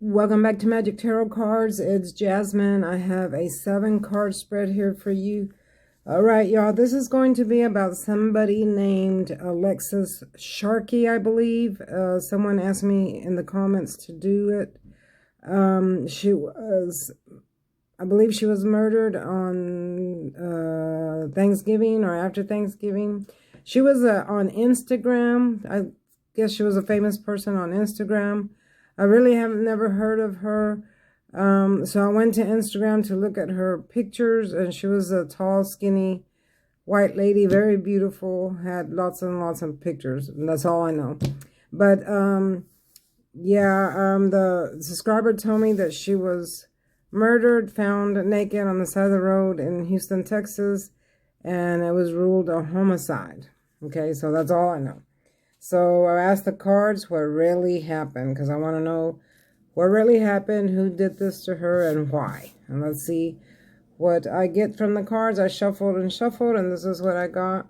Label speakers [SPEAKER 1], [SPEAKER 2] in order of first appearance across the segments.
[SPEAKER 1] Welcome back to Magic Tarot Cards. It's Jasmine. I have a 7-card spread here for you. All right, y'all. This is going to be about somebody named Alexis Sharkey, I believe. Someone asked me in the comments to do it. I believe she was murdered on Thanksgiving or after Thanksgiving. She was on Instagram. I guess she was a famous person on Instagram. I really have never heard of her. So I went to Instagram to look at her pictures, and she was a tall, skinny, white lady, very beautiful, had lots and lots of pictures, and that's all I know. But, the subscriber told me that she was murdered, found naked on the side of the road in Houston, Texas, and it was ruled a homicide. Okay, so that's all I know. So I asked the cards what really happened, because I want to know what really happened, who did this to her, and why. And let's see what I get from the cards. I shuffled and shuffled, and this is what I got.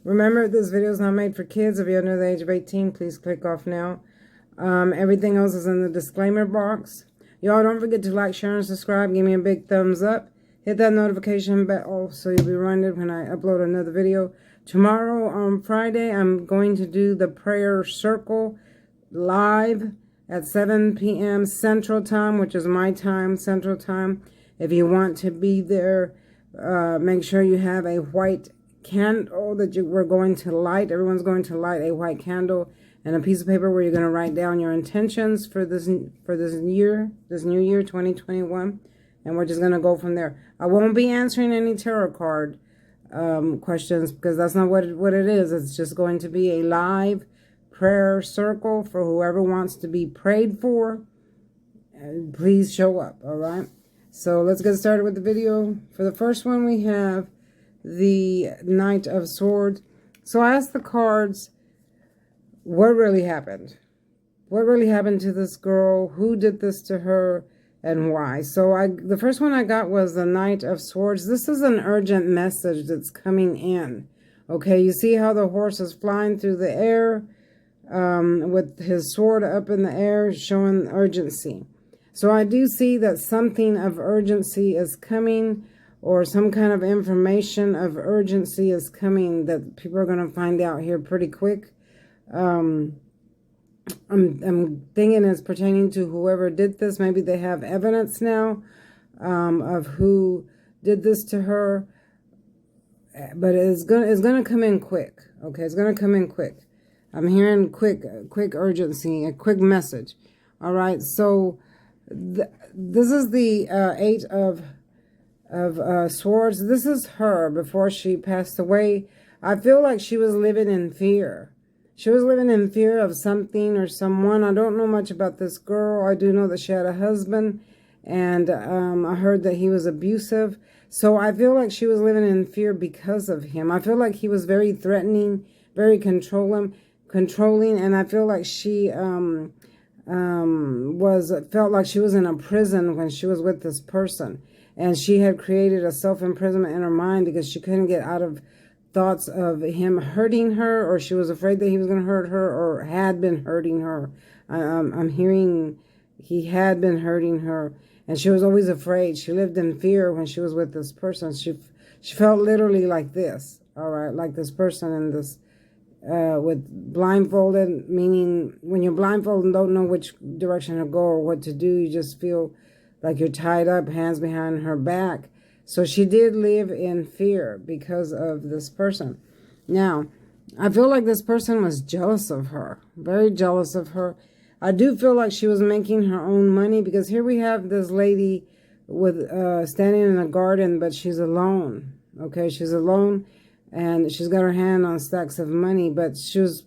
[SPEAKER 1] Remember, this video is not made for kids. If you're under the age of 18, please click off now. Everything else is in the disclaimer box. Y'all don't forget to like, share, and subscribe. Give me a big thumbs up. Hit that notification bell so you'll be reminded when I upload another video. Tomorrow on Friday, I'm going to do the prayer circle live at 7 p.m. Central Time, which is my time, Central Time. If you want to be there, make sure you have a white candle that we're going to light. Everyone's going to light a white candle and a piece of paper where you're going to write down your intentions for this new year, 2021. And we're just going to go from there. I won't be answering any tarot card questions, because that's not what it is. It's just going to be a live prayer circle for whoever wants to be prayed for. Please show up, all right? So let's get started with the video. For the first one, we have the Knight of Swords. So I asked the cards, what really happened? What really happened to this girl? Who did this to her? And why? So the first one I got was the Knight of Swords. This is an urgent message that's coming in. Okay, you see how the horse is flying through the air with his sword up in the air, showing urgency. So I do see that something of urgency is coming, or some kind of information of urgency is coming that people are going to find out here pretty quick. I'm thinking it's pertaining to whoever did this. Maybe they have evidence now of who did this to her. But it's gonna come in quick. Okay, it's gonna come in quick. I'm hearing quick urgency, a quick message. All right, so this is the Eight of Swords. This is her before she passed away. I feel like she was living in fear. She was living in fear of something or someone. I don't know much about this girl. I do know that she had a husband, and I heard that he was abusive. So I feel like she was living in fear because of him. I feel like he was very threatening, very controlling, and I feel like she felt like she was in a prison when she was with this person, and she had created a self-imprisonment in her mind because she couldn't get out of thoughts of him hurting her, or she was afraid that he was going to hurt her, or had been hurting her. I'm hearing he had been hurting her, and she was always afraid. She lived in fear when she was with this person. She felt literally like this, all right, like this person in this, with blindfolded, meaning when you're blindfolded and don't know which direction to go or what to do, you just feel like you're tied up, hands behind her back. So she did live in fear because of this person. Now, I feel like this person was jealous of her, very jealous of her. I do feel like she was making her own money, because here we have this lady with standing in a garden, but she's alone. Okay, she's alone, and she's got her hand on stacks of money, but she was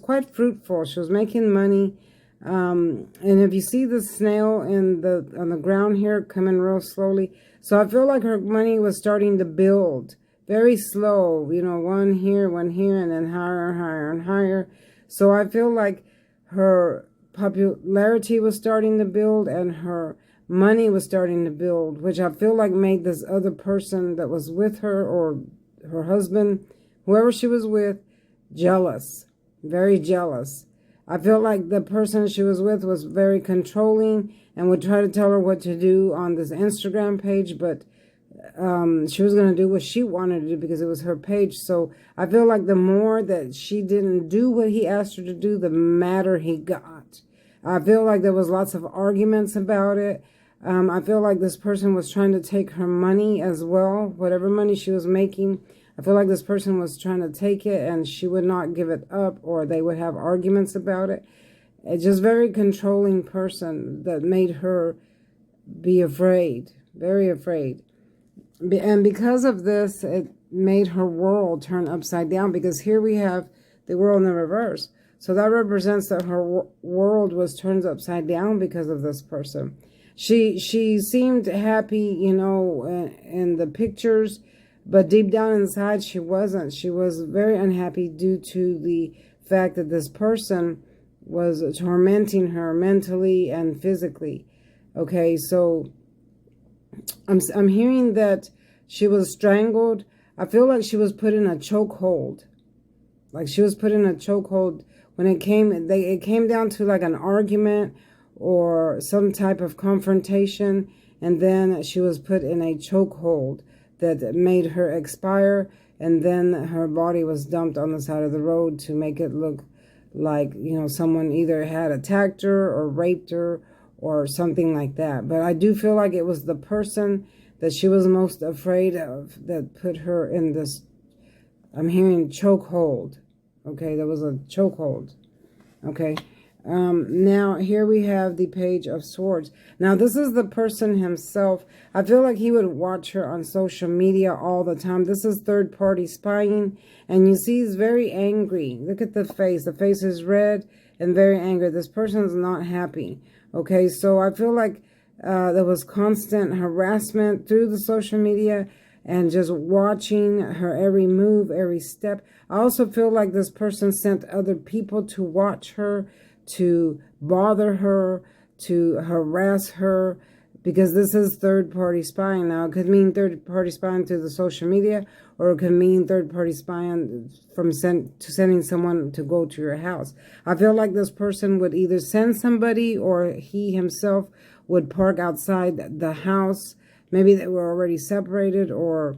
[SPEAKER 1] quite fruitful. She was making money. And if you see the snail on the ground here coming real slowly, so I feel like her money was starting to build very slow, you know, one here, and then higher, higher, and higher. So I feel like her popularity was starting to build, and her money was starting to build, which I feel like made this other person that was with her, or her husband, whoever she was with, jealous, very jealous. I feel like the person she was with was very controlling and would try to tell her what to do on this Instagram page, but she was going to do what she wanted to do because it was her page. So I feel like the more that she didn't do what he asked her to do, the madder he got. I feel like there was lots of arguments about it. I feel like this person was trying to take her money as well, whatever money she was making. I feel like this person was trying to take it and she would not give it up, or they would have arguments about it. It's just very controlling person that made her be afraid, very afraid. And because of this, it made her world turn upside down, because here we have the world in the reverse. So that represents that her world was turned upside down because of this person. She seemed happy, you know, in the pictures, but deep down inside she wasn't. She was very unhappy due to the fact that this person was tormenting her mentally and physically. Okay, so I'm hearing that she was strangled. I feel like she was put in a chokehold. Like she was put in a chokehold when it came down to like an argument or some type of confrontation, and then she was put in a chokehold that made her expire, and then her body was dumped on the side of the road to make it look like, you know, someone either had attacked her or raped her or something like that. But I do feel like it was the person that she was most afraid of that put her in this, I'm hearing chokehold. Okay, there was a chokehold. Okay. Now here we have the Page of Swords. Now this is the person himself. I feel like he would watch her on social media all the time. This is third party spying, and you see he's very angry. Look at the face. The face is red and very angry. This person is not happy. Okay, so I feel like there was constant harassment through the social media and just watching her every move, every step. I also feel like this person sent other people to watch her, to bother her, to harass her, because this is third-party spying. Now, it could mean third-party spying through the social media, or it could mean third-party spying from sending someone to go to your house. I feel like this person would either send somebody, or he himself would park outside the house. Maybe they were already separated, or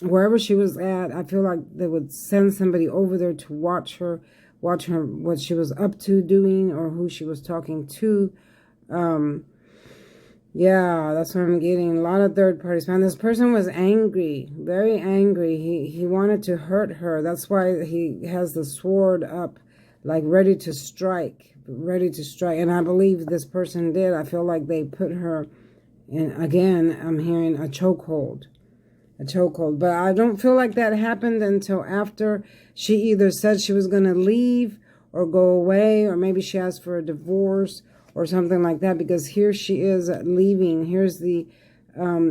[SPEAKER 1] wherever she was at. I feel like they would send somebody over there to watch her, what she was up to doing, or who she was talking to. Yeah, that's what I'm getting. A lot of third parties. Man, this person was angry, very angry. He wanted to hurt her. That's why he has the sword up, like ready to strike, And I believe this person did. I feel like they put her in, again, I'm hearing a chokehold. But I don't feel like that happened until after she either said she was going to leave or go away, or maybe she asked for a divorce or something like that, because here she is leaving. Here's the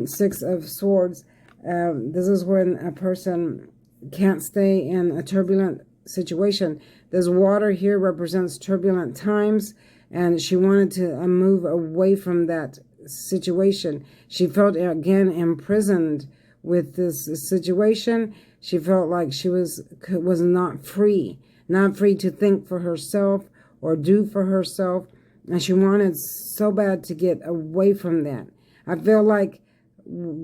[SPEAKER 1] Six of Swords. This is when a person can't stay in a turbulent situation. This water here represents turbulent times, and she wanted to move away from that situation. She felt, again, imprisoned with this situation. She felt like she was not free to think for herself or do for herself, and she wanted so bad to get away from that. I feel like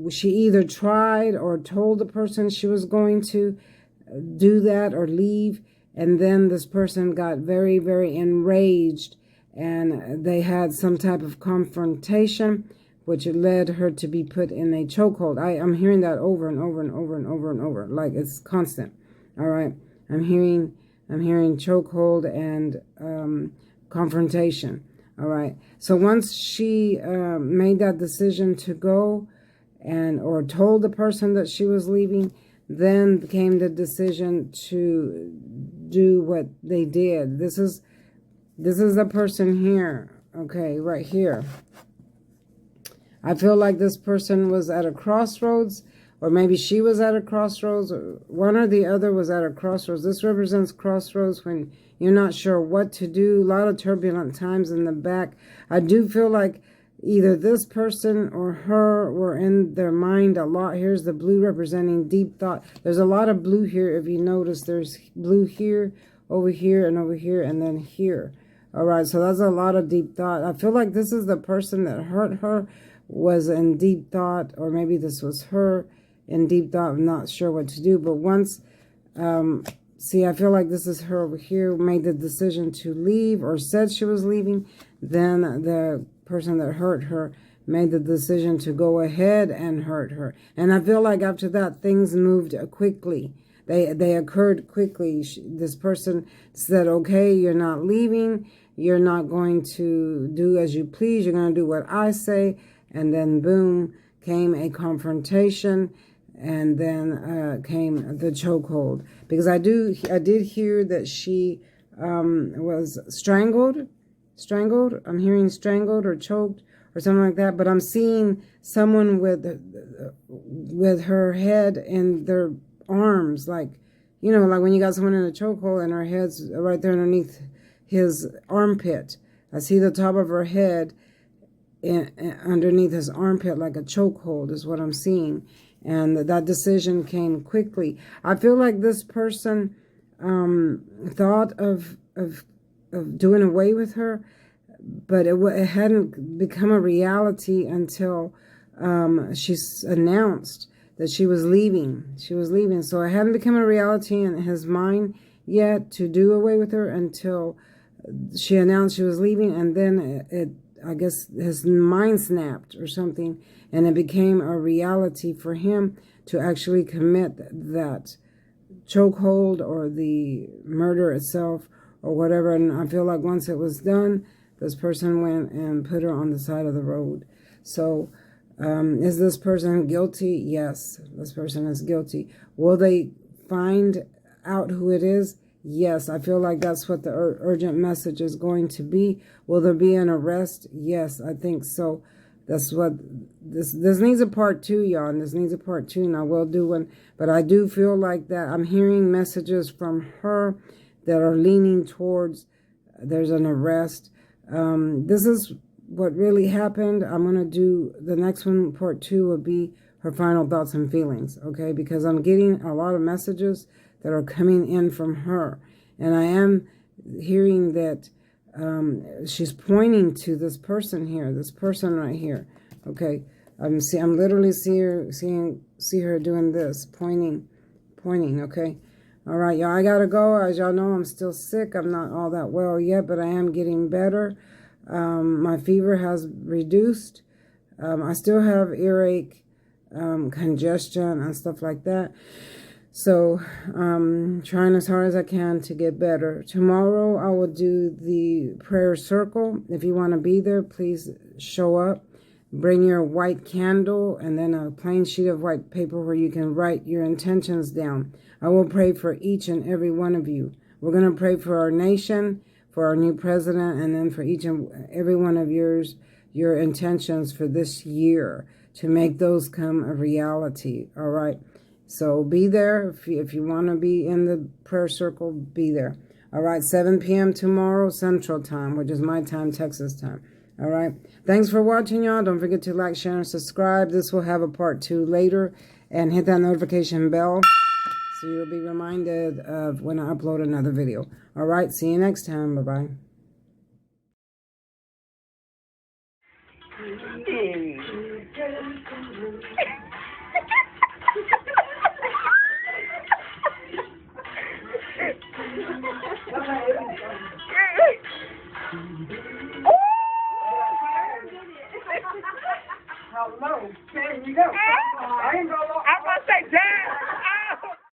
[SPEAKER 1] she either tried or told the person she was going to do that or leave, and then this person got very, very enraged, and they had some type of confrontation, which led her to be put in a chokehold. I'm hearing that over and over and over and over and over, like it's constant. All right, I'm hearing chokehold and confrontation. All right, so once she made that decision to go, or told the person that she was leaving, then came the decision to do what they did. This is the person here. Okay, right here. I feel like this person was at a crossroads, or maybe she was at a crossroads, or one or the other was at a crossroads. This represents crossroads when you're not sure what to do. A lot of turbulent times in the back. I do feel like either this person or her were in their mind a lot. Here's the blue representing deep thought. There's a lot of blue here. If you notice, there's blue here over here, and over here, and then here. All right, so that's a lot of deep thought. I feel like this is the person that hurt her was in deep thought, or maybe this was her in deep thought. I'm not sure what to do. But once, see, I feel like this is her over here, made the decision to leave or said she was leaving. Then the person that hurt her made the decision to go ahead and hurt her. And I feel like after that, things moved quickly. They occurred quickly. This person said, okay, you're not leaving. You're not going to do as you please. You're going to do what I say. And then boom, came a confrontation. And then came the chokehold. Because I did hear that she was strangled. I'm hearing strangled or choked or something like that. But I'm seeing someone with her head in their arms, like, you know, like when you got someone in a chokehold and her head's right there underneath his armpit. I see the top of her head underneath his armpit, like a chokehold is what I'm seeing. And that decision came quickly. I feel like this person thought of doing away with her, but it hadn't become a reality until she announced that she was leaving. So it hadn't become a reality in his mind yet to do away with her until she announced she was leaving. And then I guess his mind snapped or something, and it became a reality for him to actually commit that chokehold or the murder itself or whatever. And I feel like once it was done, this person went and put her on the side of the road. So is this person guilty? Yes, this person is guilty. Will they find out who it is? Yes, I feel like that's what the urgent message is going to be. Will there be an arrest? Yes, I think so. That's what this needs a part 2, y'all. And this needs a part 2, and I will do one. But I do feel like that I'm hearing messages from her that are leaning towards there's an arrest. This is what really happened. I'm going to do the next one. Part 2 will be her final thoughts and feelings. Okay, because I'm getting a lot of messages that are coming in from her. And I am hearing that she's pointing to this person here, this person right here. Okay, I'm literally see her doing this, pointing. Okay, all right, y'all. I gotta go. As y'all know, I'm still sick. I'm not all that well yet, but I am getting better. My fever has reduced. I still have earache, congestion, and stuff like that. So trying as hard as I can to get better. Tomorrow I will do the prayer circle. If you want to be there, please show up. Bring your white candle and then a plain sheet of white paper where you can write your intentions down. I will pray for each and every one of you. We're going to pray for our nation, for our new president, and then for each and every one of your intentions for this year to make those come a reality. All right. So be there. If you want to be in the prayer circle, be there. All right, 7 p.m. tomorrow, Central Time, which is my time, Texas time. All right. Thanks for watching, y'all. Don't forget to like, share, and subscribe. This will have a part 2 later. And hit that notification bell so you'll be reminded of when I upload another video. All right. See you next time. Bye-bye. Hello, there you go. I ain't